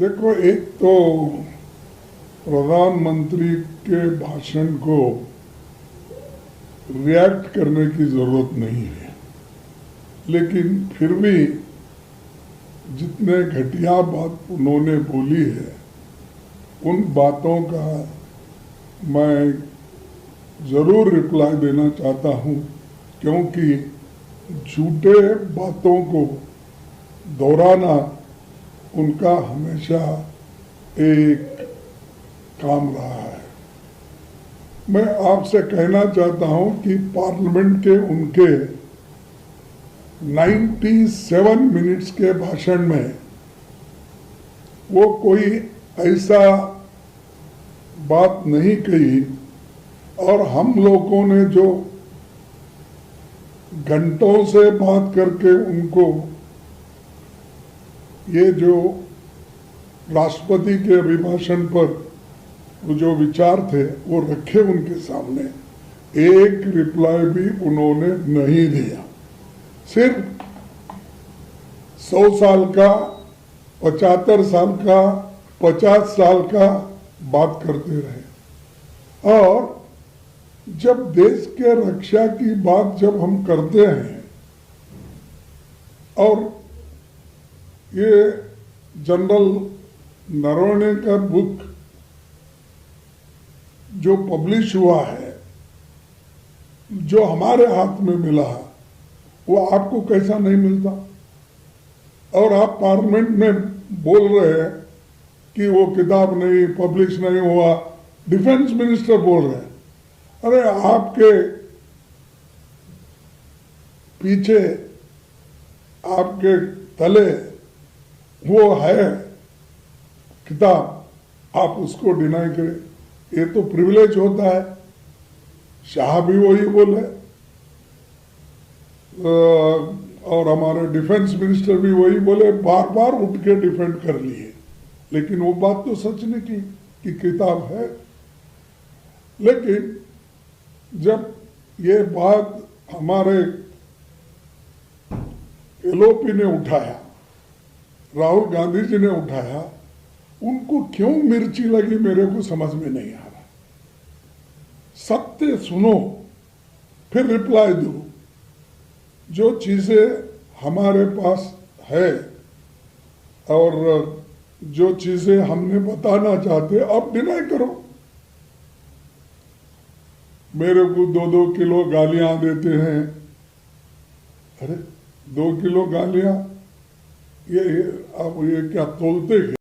देखो, एक तो प्रधानमंत्री के भाषण को रिएक्ट करने की जरूरत नहीं है, लेकिन फिर भी जितने घटिया बात उन्होंने बोली है उन बातों का मैं जरूर रिप्लाई देना चाहता हूं, क्योंकि झूठे बातों को दोहराना उनका हमेशा एक काम रहा है। मैं आपसे कहना चाहता हूं कि पार्लियामेंट के उनके 97 मिनट्स के भाषण में वो कोई ऐसा बात नहीं कही, और हम लोगों ने जो घंटों से बात करके उनको ये जो राष्ट्रपति के अभिभाषण पर जो विचार थे वो रखे उनके सामने, एक रिप्लाई भी उन्होंने नहीं दिया। सिर्फ 100 साल का, 75 साल का, 50 साल का बात करते रहे। और जब देश के रक्षा की बात जब हम करते हैं, और ये जनरल नरवणे का बुक जो पब्लिश हुआ है, जो हमारे हाथ में मिला, वो आपको कैसा नहीं मिलता? और आप पार्लियामेंट में बोल रहे हैं कि वो किताब नहीं पब्लिश नहीं हुआ, डिफेंस मिनिस्टर बोल रहे हैं। अरे आपके पीछे, आपके तले वो है किताब, आप उसको डिनाई करें, ये तो प्रिविलेज होता है। शाह भी वही बोले और हमारे डिफेंस मिनिस्टर भी वही बोले, बार बार उठ के डिफेंड कर लिए, लेकिन वो बात तो सच निकली कि किताब है। लेकिन जब ये बात हमारे एलओपी ने उठाया, राहुल गांधी जी ने उठाया, उनको क्यों मिर्ची लगी मेरे को समझ में नहीं आ रहा। सत्य सुनो, फिर रिप्लाई दो। जो चीजें हमारे पास है और जो चीजें हमने बताना चाहते, अब डिनाई करो। मेरे को 2-2 किलो गालियां देते हैं। अरे 2 किलो गालियां, ये आप ये क्या तोलते हैं?